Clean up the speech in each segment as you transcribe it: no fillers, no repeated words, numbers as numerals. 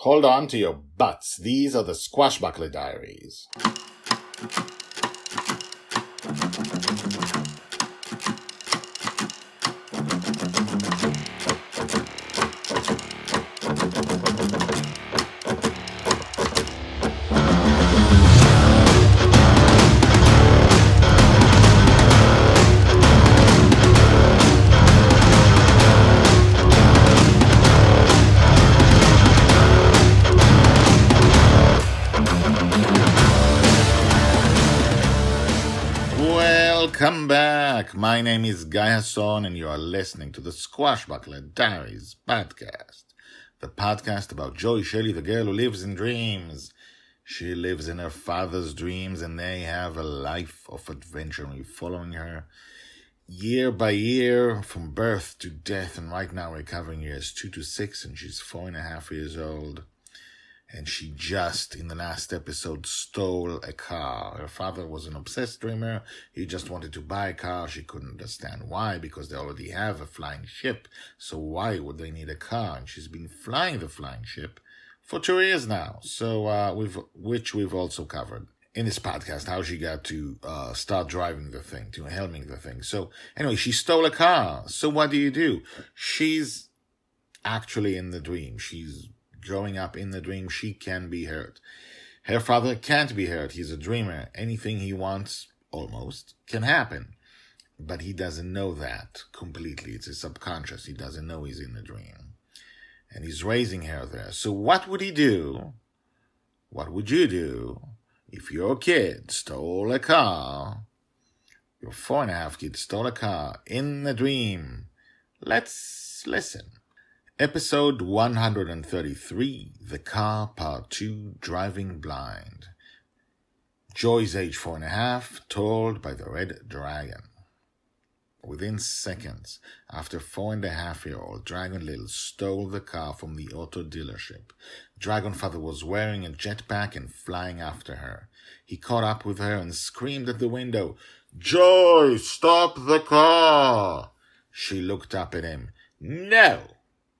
Hold on to your butts. These are the Squashbuckler Diaries. Welcome back. My name is Guy Hasson, and you are listening to the Squashbuckler Diaries podcast. The podcast about Joy, Shelley, the girl who lives in dreams. She lives in her father's dreams, and they have a life of adventure. We're following her year by year from birth to death, and right now we're covering years 2 to 6, and she's 4.5 years old. And she just, in the last episode, stole a car. Her father was an obsessed dreamer. He just wanted to buy a car. She couldn't understand why, because they already have a flying ship. So why would they need a car? And she's been flying the flying ship for 2 years now. So, which we've also covered in this podcast, how she got to start driving the thing, to helming the thing. So anyway, she stole a car. So what do? She's actually in the dream. She's growing up in the dream. She can be hurt. Her father can't be hurt. He's a dreamer. Anything he wants, almost, can happen. But he doesn't know that completely. It's his subconscious. He doesn't know he's in the dream. And he's raising her there. So what would he do? What would you do if your kid stole a car? Your 4.5 kid stole a car in the dream. Let's listen. Episode 133, The Car, Part 2, Driving Blind. Joy's age 4.5, told by the Red Dragon. Within seconds, after 4.5-year-old Dragon Little stole the car from the auto dealership, Dragon Father was wearing a jetpack and flying after her. He caught up with her and screamed at the window, "Joy, stop the car!" She looked up at him. "No!"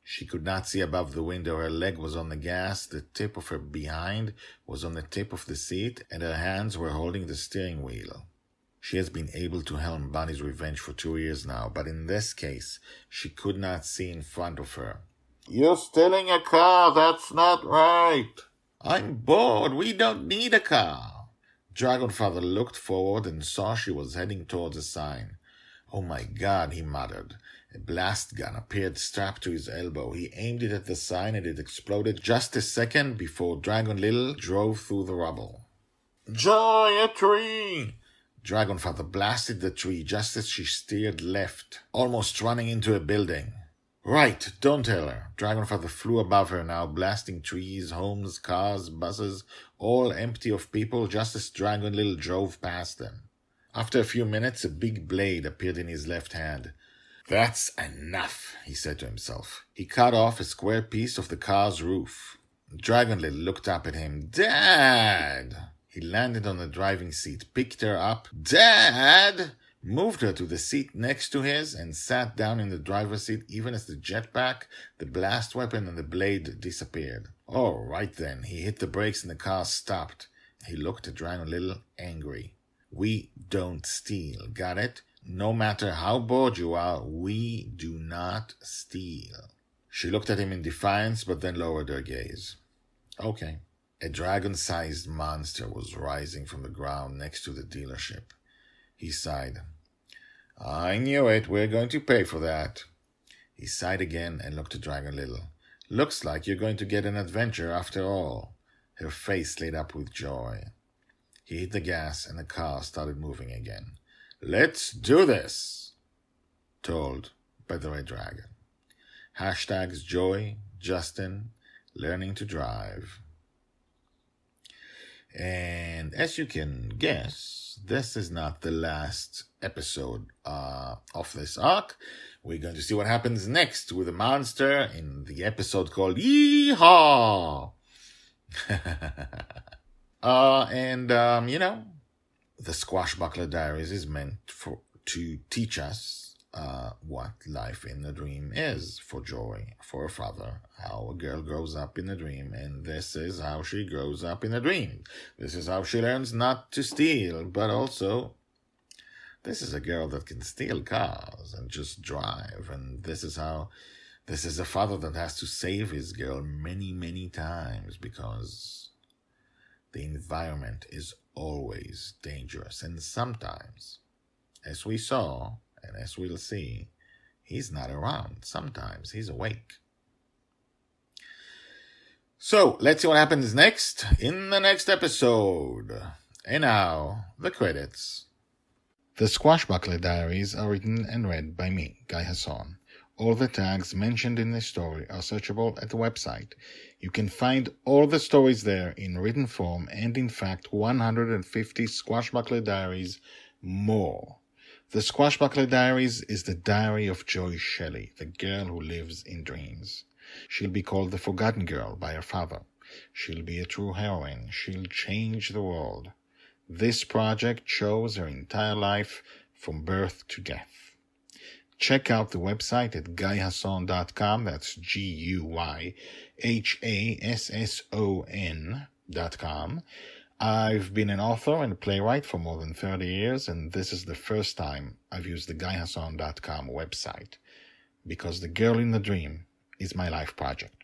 She could not see above the window. Her leg was on the gas, the tip of her behind was on the tip of the seat, and her hands were holding the steering wheel. She has been able to helm Bonny's revenge for 2 years now, but in this case, she could not see in front of her. "You're stealing a car, that's not right." "I'm bored, we don't need a car." Dragonfather looked forward and saw she was heading towards a sign. "Oh my God," he muttered. A blast gun appeared strapped to his elbow. He aimed it at the sign and it exploded just a second before Dragon Little drove through the rubble. "Joy, a tree!" Dragonfather blasted the tree just as she steered left, almost running into a building. "Right, don't tell her." Dragonfather flew above her now, blasting trees, homes, cars, buses, all empty of people, just as Dragon Little drove past them. After a few minutes, a big blade appeared in his left hand. "That's enough," he said to himself. He cut off a square piece of the car's roof. Dragon Little looked up at him. "Dad!" He landed on the driving seat, picked her up. "Dad!" Moved her to the seat next to his and sat down in the driver's seat even as the jetpack, the blast weapon, and the blade disappeared. "All right then." He hit the brakes and the car stopped. He looked at Dragon Little, angry. "We don't steal, got it? No matter how bored you are, we do not steal." She looked at him in defiance, but then lowered her gaze. "Okay." A dragon-sized monster was rising from the ground next to the dealership. He sighed. "I knew it. We're going to pay for that." He sighed again and looked at Dragon Little. "Looks like you're going to get an adventure after all." Her face lit up with joy. He hit the gas and the car started moving again. "Let's do this," told by the Red Dragon. Hashtags Joy, Justin, learning to drive. And as you can guess, this is not the last episode of this arc. We're going to see what happens next with the monster in the episode called Yeehaw! The Squashbuckler Diaries is meant to teach us what life in the dream is for Joy, for her father, how a girl grows up in a dream, and this is how she grows up in a dream. This is how she learns not to steal, but also this is a girl that can steal cars and just drive, and this is a father that has to save his girl many, many times because the environment is always dangerous. And sometimes, as we saw, and as we'll see, he's not around. Sometimes he's awake. So, let's see what happens next in the next episode. And now, the credits. The Squashbuckler Diaries are written and read by me, Guy Hasson. All the tags mentioned in this story are searchable at the website. You can find all the stories there in written form and, in fact, 150 Squashbuckler Diaries more. The Squashbuckler Diaries is the diary of Joy Shelley, the girl who lives in dreams. She'll be called the Forgotten Girl by her father. She'll be a true heroine. She'll change the world. This project shows her entire life from birth to death. Check out the website at guyhasson.com. That's GUYHASSON.com. I've been an author and a playwright for more than 30 years, and this is the first time I've used the guyhasson.com website because The Girl in the Dream is my life project.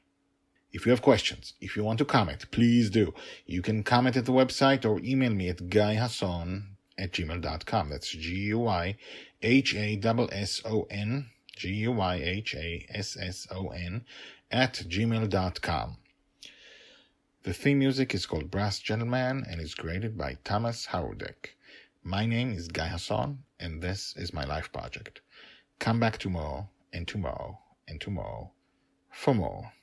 If you have questions, if you want to comment, please do. You can comment at the website or email me at guyhasson@gmail.com. That's GUYHASSON, GUYHASSON @gmail.com. The theme music is called Brass Gentleman and is created by Thomas Howardek. My name is Guy Hasson, and this is my life project. Come back tomorrow, and tomorrow, and tomorrow for more.